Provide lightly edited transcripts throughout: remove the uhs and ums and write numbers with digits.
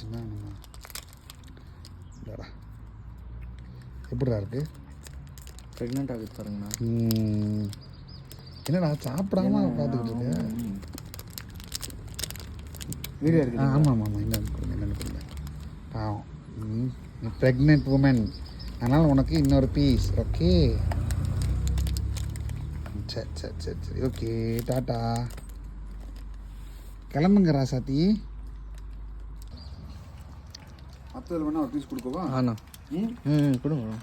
வந்துருச்சுன்னா நம்ம இல்லைடா எப்படிடா இருக்குது ப்ரெக்னென்ட் ஆகுது பாருங்கண்ணா. என்னடா சாப்பிடாம பார்த்துக்கிட்டு இருக்க வீடியோ இருக்குது. ஆமாம் ஆமாம் என்னென்னு கொடுங்க என்னென்னு கொடுங்க பாவம் ப்ரெக்னென்ட் உமன் அதனால் உனக்கு இன்னொரு பீஸ் ஓகே சரி சரி சரி சரி ஓகே டாட்டா கிளம்புங்க ராசாத்தி மற்றதில் வேணா ஒரு பீஸ் கொடுக்கவா ஆண்ணா கொடுங்க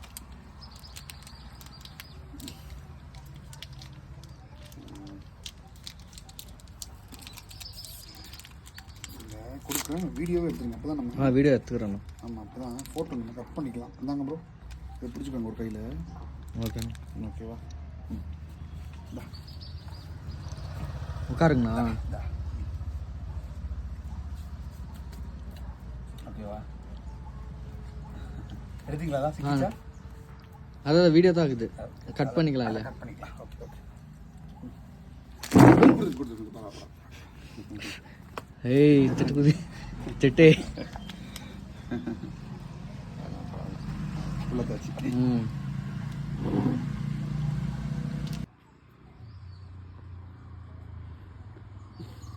கொடுக்குறேன் வீடியோவே எடுத்துருங்க அப்போ தான் நம்ம வீடியோ எடுத்துக்கிறேண்ணா. ஆமாம் அப்போ தான் ஃபோட்டோ நம்ம கட் பண்ணிக்கலாம் இந்தாங்க ப்ரோ இதை பிடிச்சிக்கோங்க ஒரு கையில் ஓகேண்ணா. ஓகேவா உட்காருங்கண்ணா. ஓகேவா எடுத்தீங்களா தான் அதாவது வீடியோ தான் இருக்குது, கட் பண்ணிக்கலாம். இல்லை கட் பண்ணிக்கலாம் ஓகே ஓகே ஏய் திட்டு திட்டே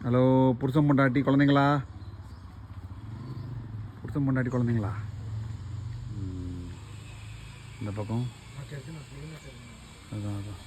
ஹலோ புருஷன் பொண்டாட்டி குழந்தைங்களா புருஷன் பொண்டாட்டி குழந்தைங்களா இந்த பக்கம் அதான் அதான்